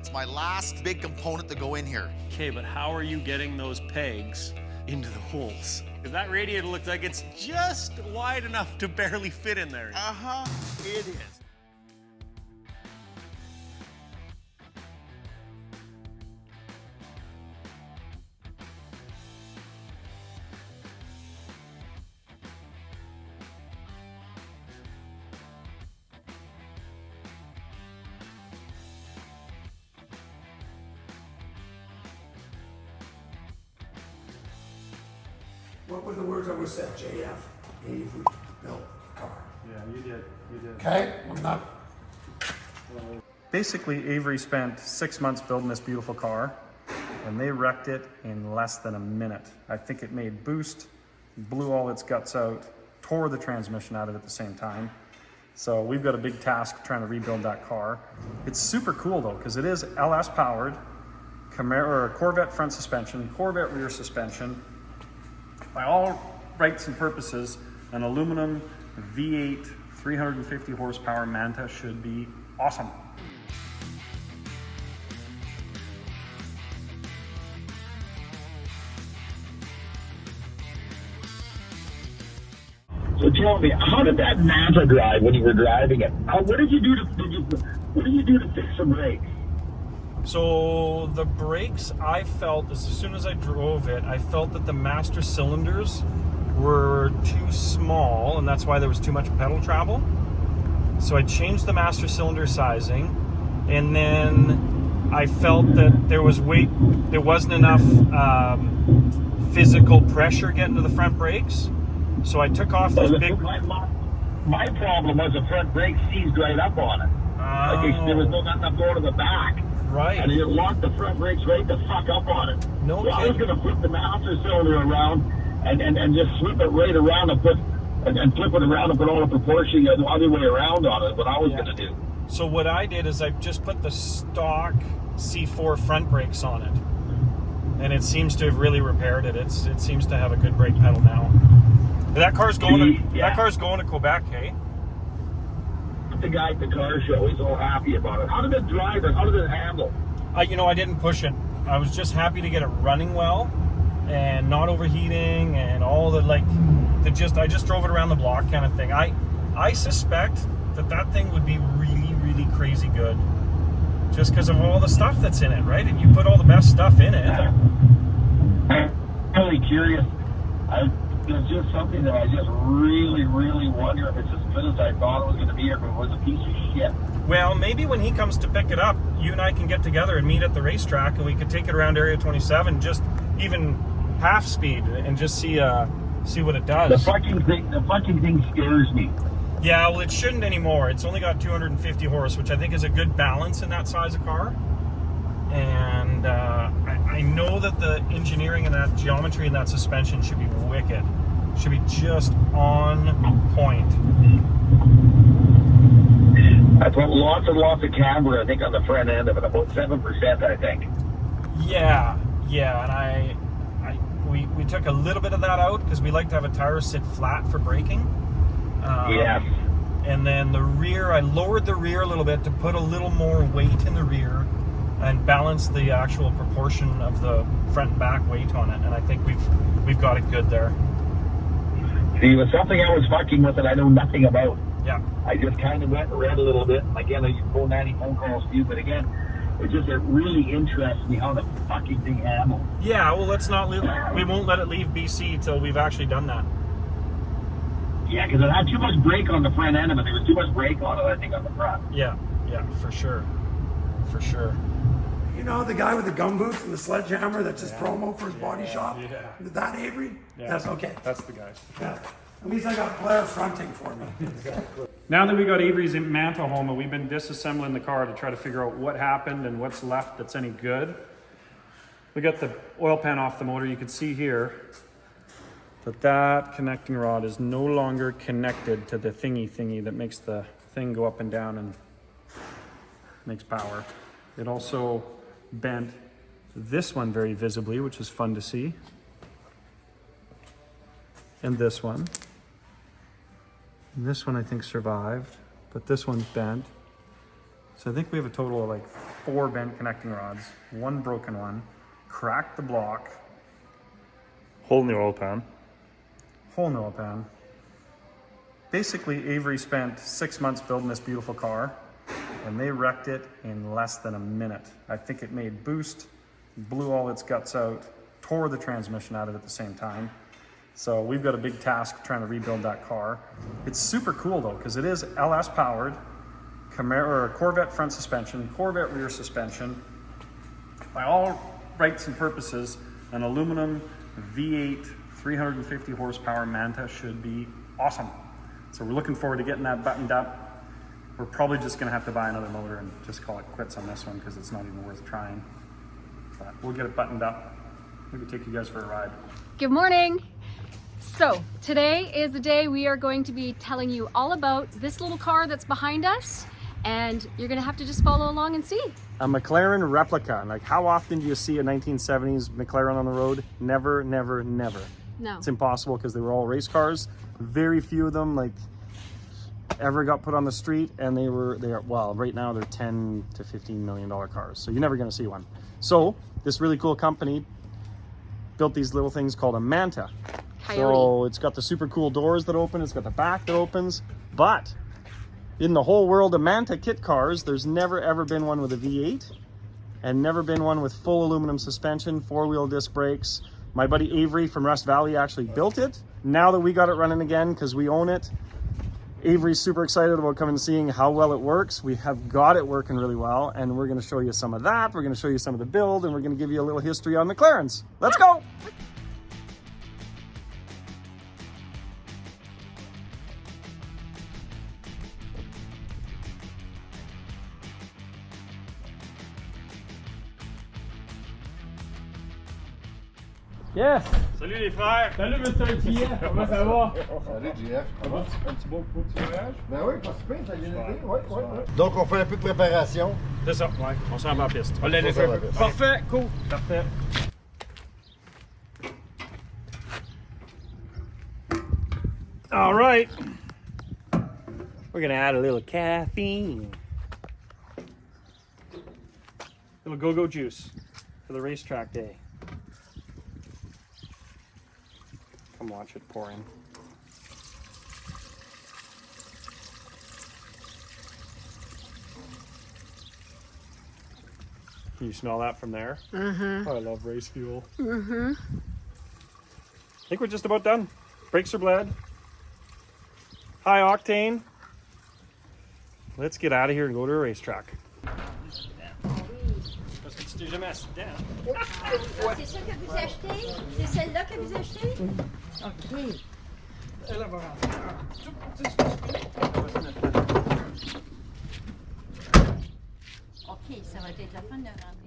It's my last big component to go in here. Okay, but how are you getting those pegs into the holes? Because that radiator looks like it's just wide enough to barely fit in there. Uh-huh, it is. What were the words that were said? JF, Avery built the car. Yeah, you did. Okay, I'm not. Basically, Avery spent 6 months building this beautiful car, and they wrecked it in less than a minute. I think it made boost, blew all its guts out, tore the transmission out of it at the same time. So we've got a big task trying to rebuild that car. It's super cool though, because it is LS powered, Corvette front suspension, Corvette rear suspension. By all rights and purposes, an aluminum V8 350 horsepower Manta should be awesome. So tell me, how did that Manta drive when you were driving it? What did you do to fix the brakes? So the brakes, I felt as soon as I drove it, I felt that the master cylinders were too small, and that's why there was too much pedal travel. So I changed the master cylinder sizing, and then I felt that there wasn't enough physical pressure getting to the front brakes. So I took off those big. My problem was the front brake seized right up on it. There was nothing going to the back. Right. And it locked the front brakes right the fuck up on it. No so I was going to flip the master cylinder around and just flip it right around and flip it around and put all the proportion the other way around on it. What I was going to do. So what I did is I just put the stock C4 front brakes on it, and it seems to have really repaired it. It seems to have a good brake pedal now. That car's going to Quebec, hey? The guy at the car show, he's all happy about it. How did it drive and how did it handle? I didn't push it. I was just happy to get it running well and not overheating and all the I just drove it around the block kind of thing. I suspect that thing would be really, really crazy good just because of all the stuff that's in it, right? And you put all the best stuff in it. I'm really curious. It's just something that I just really, really wonder if it's as good as I thought it was going to be, or if it was a piece of shit. Well, maybe when he comes to pick it up, you and I can get together and meet at the racetrack, and we could take it around Area 27, just even half speed, and just see what it does. The fucking thing scares me. Yeah, well, it shouldn't anymore. It's only got 250 horse, which I think is a good balance in that size of car. And I know that the engineering and that geometry and that suspension should be wicked. Should be just on point. I put lots and lots of camber, I think, on the front end of it, about 7%, I think. Yeah, and we took a little bit of that out because we like to have a tire sit flat for braking. Yes. And then the rear, I lowered the rear a little bit to put a little more weight in the rear and balance the actual proportion of the front and back weight on it. And I think we've got it good there. See, it was something I was fucking with that I know nothing about. Yeah. I just kind of went and read a little bit. Again, I used 90 phone calls to you, but again, it really interests me how the fucking thing handles. Yeah, well, we won't let it leave BC till we've actually done that. Yeah, because it had too much brake on the front end of it. There was too much brake on it, I think, on the front. Yeah, for sure. For sure. You know, the guy with the gumboots and the sledgehammer that's his promo for his body shop? Yeah. That Avery? Yeah. That's okay. That's the guy. Yeah. At least I got Blair fronting for me. Now that we got Avery's Manta home, we've been disassembling the car to try to figure out what happened and what's left that's any good. We got the oil pan off the motor. You can see here that connecting rod is no longer connected to the thingy that makes the thing go up and down and makes power. It also bent this one very visibly, which is fun to see. And this one. And this one I think survived, but this one's bent. So I think we have a total of like 4 bent connecting rods, 1 broken one, cracked the block, Hole in the oil pan. hole in the oil pan. Basically, Avery spent 6 months building this beautiful car, and they wrecked it in less than a minute. I think it made boost, blew all its guts out, tore the transmission out of it at the same time. So we've got a big task trying to rebuild that car. It's super cool though, because it is LS powered, Corvette front suspension, Corvette rear suspension. By all rights and purposes, an aluminum V8 350 horsepower Manta should be awesome. So we're looking forward to getting that buttoned up. We're probably just gonna have to buy another motor and just call it quits on this one because it's not even worth trying. But we'll get it buttoned up. Maybe take you guys for a ride. Good morning. So today is the day we are going to be telling you all about this little car that's behind us, and you're gonna have to just follow along and see. A McLaren replica. Like, how often do you see a 1970s McLaren on the road? Never, never, never. No. It's impossible because they were all race cars. Very few of them like ever got put on the street, and they are well, right now they're $10 to $15 million cars. So you're never gonna see one. So this really cool company built these little things called a Manta. Coyote. So it's got the super cool doors that open, it's got the back that opens, but in the whole world of Manta kit cars, there's never ever been one with a V8 and never been one with full aluminum suspension, 4-wheel disc brakes. My buddy Avery from Rust Valley actually built it. Now that we got it running again because we own it, Avery's super excited about coming and seeing how well it works. We have got it working really well, and we're going to show you some of that. We're going to show you some of the build, and we're going to give you a little history on McLarens. Let's go! Yes! Salut les frères! Salut, Mr. JF, comment ça va? Salut, JF. Un petit beau voyage? Ben oui, pas super, ça vient d'été. Oui. Donc, on fait un peu de préparation. C'est ça, ouais. On s'en va en piste. On l'a laissé un peu. Parfait, cool. Parfait. All right. We're gonna add a little caffeine. A little go-go juice for the racetrack day. Come watch it pour in. Can you smell that from there? Mm-hmm. Oh, I love race fuel. Mm-hmm. I think we're just about done. Brakes are bled. High octane. Let's get out of here and go to a racetrack. C'est ça que vous achetez? C'est celle-là que vous achetez? OK. OK, ça va être la fin de la rentrée.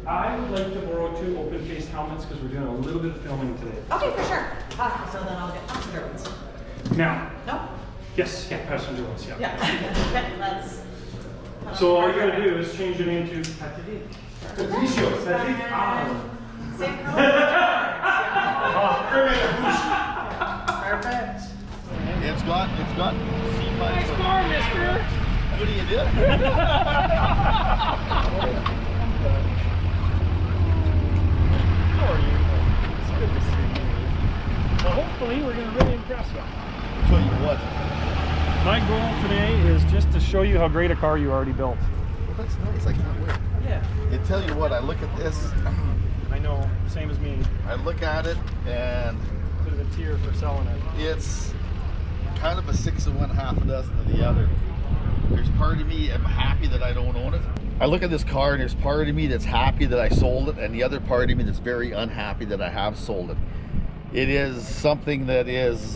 I would like to borrow 2 open-faced helmets because we're doing a little bit of filming today. Okay, for sure. So then I'll get passenger ones. Now, No? yes, yeah, passenger ones, yeah. Yeah. Let's. So all you gotta do is change your name to Patrick. Patricio. Patrick. Same color. Perfect. It's got C5. Nice car, mister! What do you do? How are you? It's good to see you. Well, hopefully we're going to really impress you. Tell you what, My goal today is just to show you how great a car you already built. Well, that's nice. I can't wait. Yeah. I tell you what, I look at this, I know, same as me. I look at it, and Bit of a tear for selling it. it's kind of a 6 of one, half a dozen of the other. There's part of me, I'm happy that I don't own it. I look at this car and there's part of me that's happy that I sold it, and the other part of me that's very unhappy that I have sold it. It is something that is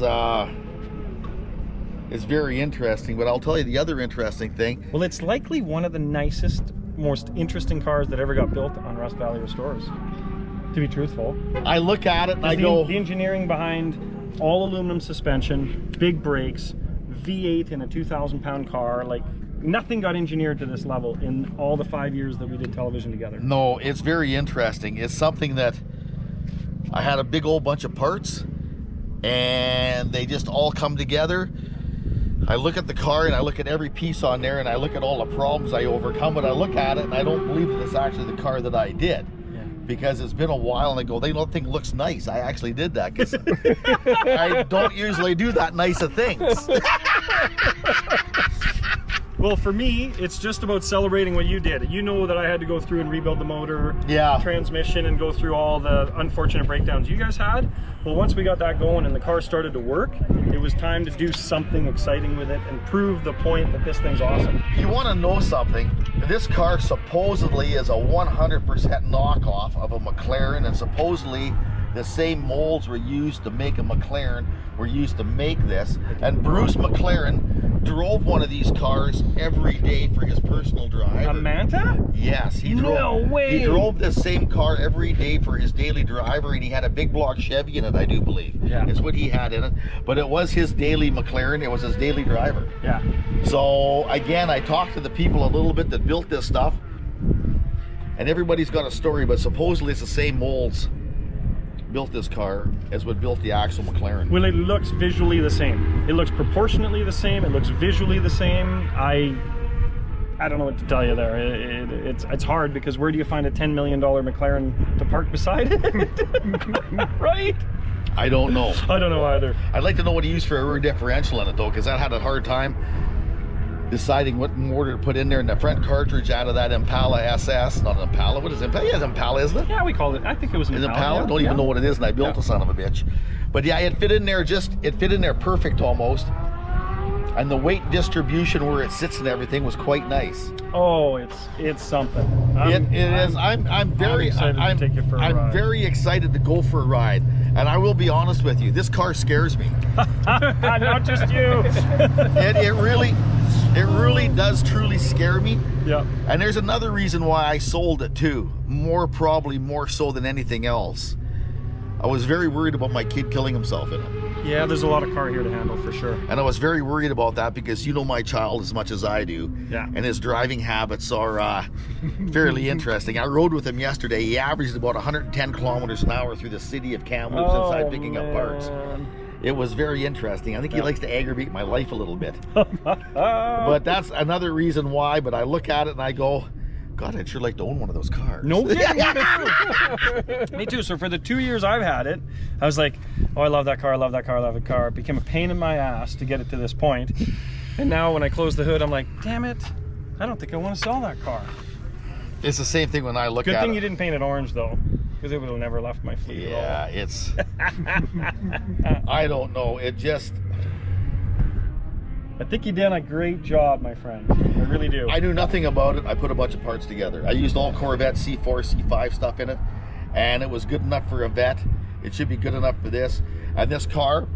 very interesting, but I'll tell you the other interesting thing. Well, it's likely one of the nicest, most interesting cars that ever got built on Rust Valley Restores, to be truthful. I look at it and I The go, engineering behind all aluminum suspension, big brakes, V8 in a 2,000-pound car, like nothing got engineered to this level in all the 5 years that we did television together. no, it's very interesting. It's something that I had a big old bunch of parts and they just all come together. I look at the car and I look at every piece on there and I look at all the problems I overcome, but I look at it and I don't believe that it's actually the car that I did. Yeah. Because it's been a while and I go, they don't think it looks nice. I actually did that because I don't usually do that nice of things. Well, for me, it's just about celebrating what you did. You know that I had to go through and rebuild the motor, Yeah. transmission, and go through all the unfortunate breakdowns you guys had. Well, once we got that going and the car started to work, it was time to do something exciting with it and prove the point that this thing's awesome. You want to know something? This car supposedly is a 100% knockoff of a McLaren, and supposedly the same molds were used to make a McLaren were used to make this. And Bruce McLaren drove one of these cars every day for his personal drive. A Manta? Yes, he drove. No way. He drove this same car every day for his daily driver, and he had a big block Chevy in it, I do believe. Yeah. It's what he had in it. But it was his daily McLaren. It was his daily driver. Yeah. So again, I talked to the people a little bit that built this stuff, and everybody's got a story, but supposedly it's the same molds built this car as what built the actual McLaren. Well, it looks visually the same. It looks proportionately the same. It looks visually the same. I don't know what to tell you there. It's hard because where do you find a $10 million McLaren to park beside it? Right? I don't know. I don't know either. I'd like to know what he used for a rear differential in it though, because that had a hard time deciding what motor to put in there. And the front cartridge out of that Impala SS, not an Impala, what is Impala? Yeah, it's Impala, isn't it? Yeah, we called it. I think it was an Is it Impala. Impala? I don't even know what it is, and I built the son of a bitch. But yeah, it fit in there it fit in there perfect almost. And the weight distribution where it sits and everything was quite nice. Oh, it's something. It is. I'm very excited to take you for a I'm ride. very excited to go for a ride. And I will be honest with you, this car scares me. Not just you. It really does truly scare me. Yeah. And there's another reason why I sold it too. Probably more so than anything else. I was very worried about my kid killing himself in it. Yeah, there's a lot of car here to handle for sure. And I was very worried about that because you know my child as much as I do. Yeah. And his driving habits are fairly interesting. I rode with him yesterday. He averaged about 110 kilometers an hour through the city of Kamloops inside picking up parts. It was very interesting. I think he likes to aggravate my life a little bit. But that's another reason why. But I look at it and I go, God, I'd sure like to own one of those cars. No kidding. Me too. So for the 2 years I've had it, I was like, oh, I love that car, I love that car, I love that car. It became a pain in my ass to get it to this point. And now when I close the hood, I'm like, damn it, I don't think I want to sell that car. It's the same thing when I look at it. Good thing you didn't paint it orange though, because it would have never left my fleet at all. Yeah, it's... I don't know. It just... I think you did a great job, my friend. I really do. I knew nothing about it. I put a bunch of parts together. I used all Corvette C4, C5 stuff in it, and it was good enough for a vet. It should be good enough for this. And this car,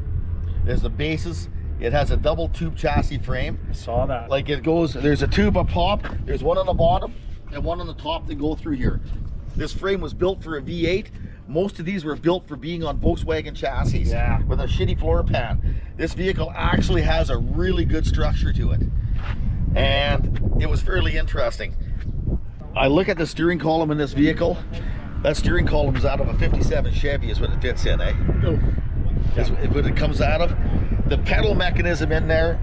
there's the bases. It has a double tube chassis frame. I saw that. Like it goes, there's a tube up top, there's one on the bottom, and one on the top that go through here. This frame was built for a V8. Most of these were built for being on Volkswagen chassis with a shitty floor pan. This vehicle actually has a really good structure to it. And it was fairly interesting. I look at the steering column in this vehicle. That steering column is out of a 57 Chevy is what it fits in, eh? Oh. Is what it comes out of. The pedal mechanism in there,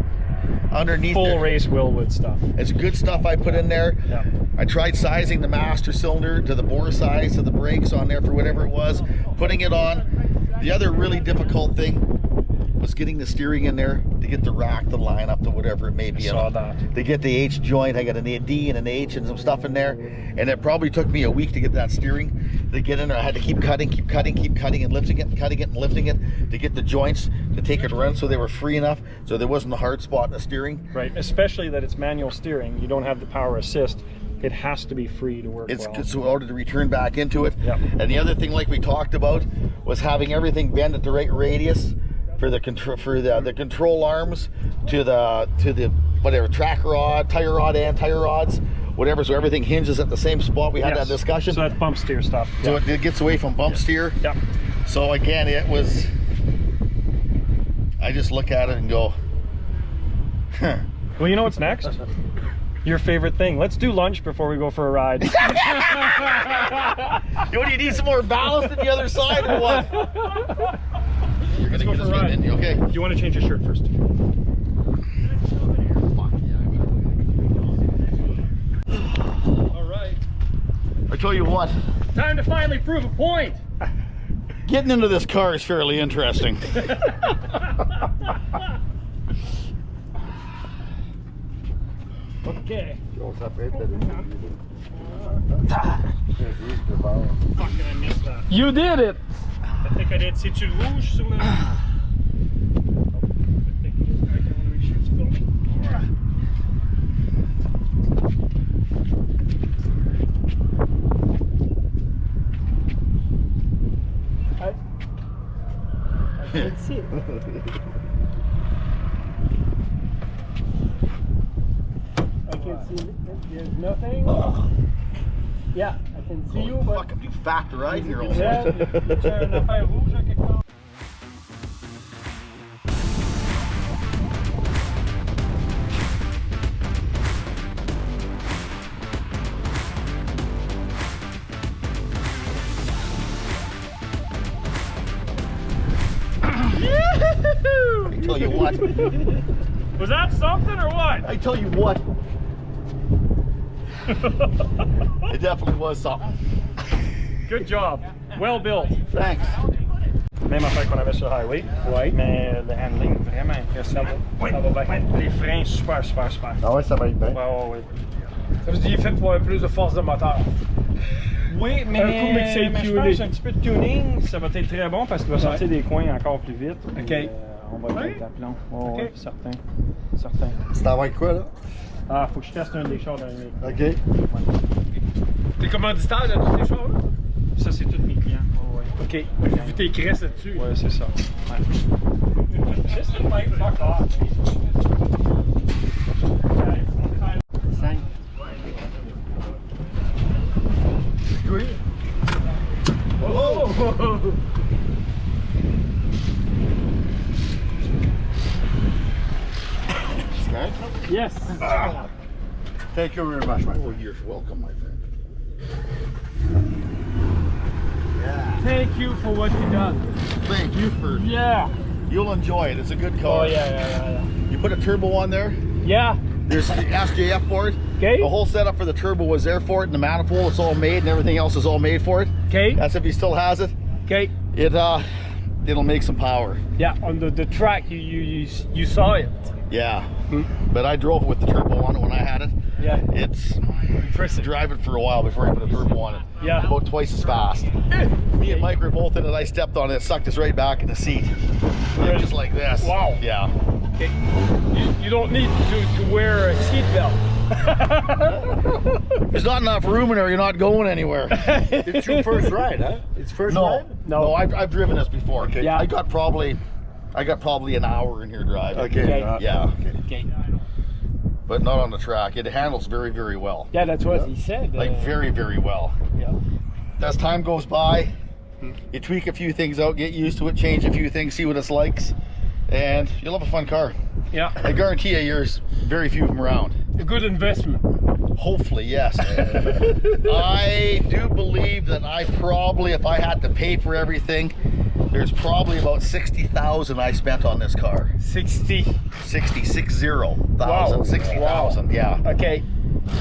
underneath full there, race Willwood stuff. it's good stuff I put in there. Yeah. I tried sizing the master cylinder to the bore size of the brakes on there for whatever it was, putting it on. The other really difficult thing was getting the steering in there to get the rack to line up to whatever it may be. Saw that. To get the H joint, I got a D and an H and some stuff in there, and it probably took me a week to get that steering to get in there. I had to keep cutting and lifting it, cutting it and lifting it to get the joints to take it around so they were free enough, so there wasn't a hard spot in the steering. Right, especially that it's manual steering. You don't have the power assist. It has to be free to work well. So in order to return back into it. Yeah. And the other thing, like we talked about, was having everything bend at the right radius for the control arms to the whatever track rod, tire rod, and tire rods, whatever. So everything hinges at the same spot. We had that discussion. So that's bump steer stuff. So it gets away from bump steer. Yeah. So again, it was. I just look at it and go. Huh. Well, you know what's next? Your favorite thing. Let's do lunch before we go for a ride. Do you need some more ballast at the other side or what? You're gonna go for a ride. Okay. Do you want to change your shirt first? All right. I tell you what. Time to finally prove a point. Getting into this car is fairly interesting. Okay. Fuck, did I miss that? You did it. I think I did. C'est-tu le rouge sur le... I can't see it. I can see it. There's nothing. Yeah, I can see you, but... Fucking do factor right here. Yeah, tu as une affaire rouge à quelque part. I tell you what. Was that something or what? I tell you what. It definitely was something. Good job. Well built. Thanks. Même affaire qu'on avait sur le highway. Oui. Mais le handling, vraiment impressionnant. Oui. Ça va bien. Les freins, super. Ah ouais, ça va être bien. Ouais. Ça veut dire qu'il est fait pour avoir plus de force de moteur. Oui, mais, Un coup, mais c'est je pense un petit peu de tuning, ça va être très bon parce qu'il va sortir des coins encore plus vite. OK. Et, on va être à plomb. Oh, ouais, certain. Tu t'en vas avec quoi, là? Ah, faut que je teste un des chars dans les... OK. T'es commanditaire de tous ces choses-là? Ça, c'est tous mes clients. Oh, ouais. OK. J'ai vu tes cresses là-dessus. Ouais, c'est ça. Ouais. Just the mic, fuck off. 5. Oui. Oh! Yes. Thank you very much, my friend. Oh, you're welcome, my friend. Thank you for what you done. Thank you for. Yeah. You'll enjoy it. It's a good car. Oh yeah. You put a turbo on there. Yeah. There's the SJF for it. Okay. The whole setup for the turbo was there for it, and the manifold, it's all made, and everything else is all made for it. Okay. That's if he still has it. Okay. It'll make some power. Yeah. On the track, you saw it. Yeah. But I drove it with the turbo on it when I had it. Yeah. It's impressive. Drive it for a while before I put a turbo on it. Yeah. About twice as fast. Me and Mike were both in it. I stepped on it, it sucked us right back in the seat. Yeah, just like this. Wow. Yeah. Okay. You don't need to wear a seatbelt. There's not enough room in there. You're not going anywhere. It's your first ride, huh? It's first ride? No, I've driven this before. Okay. Yeah. I got probably an hour in here driving. Okay. Yeah. Okay. But not on the track. It handles very, very well. Yeah, that's what he said. Like very, very well. Yeah. As time goes by, you tweak a few things out, get used to it, change a few things, see what it's likes, and you'll have a fun car. Yeah. I guarantee you, there's very few of them around. A good investment. Hopefully, yes. I do believe that I probably, if I had to pay for everything, there's probably about 60,000 I spent on this car. 60,000. Wow. 60,000, yeah. Okay.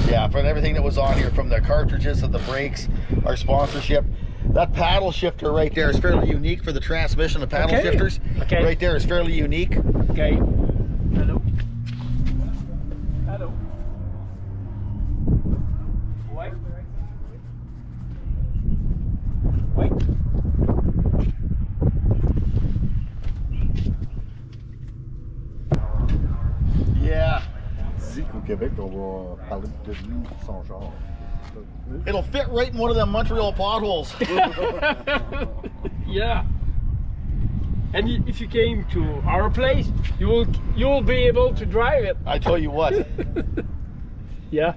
Yeah, for everything that was on here, from the cartridges to the brakes, our sponsorship. That paddle shifter right there is fairly unique for the transmission. The paddle shifters right there is fairly unique. Okay. dit qu'au Québec, on va parler de lui, son genre. It'll fit right in one of them Montreal potholes. Yeah. And if you came to our place, you'll be able to drive it. I tell you what, Yeah.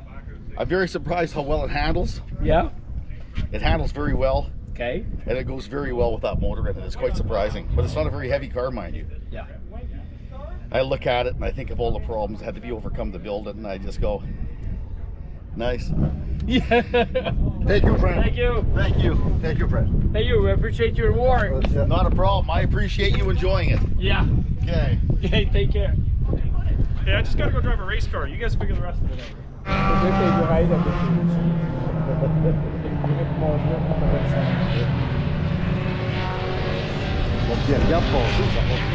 I'm very surprised how well it handles. Yeah. It handles very well, Okay. and it goes very well with that motor in it. It's quite surprising, but it's not a very heavy car, mind you. Yeah. I look at it and I think of all the problems that had to be overcome to build it, and I just go, nice. Yeah. Thank you, friend. Thank you. Thank you. Thank you, friend. Thank you. We appreciate your work. Not a problem. I appreciate you enjoying it. Yeah. Okay. Okay. Take care. Hey, I just gotta go drive a race car. You guys figure the rest of it out. Bon, puis regarde passer, ça va.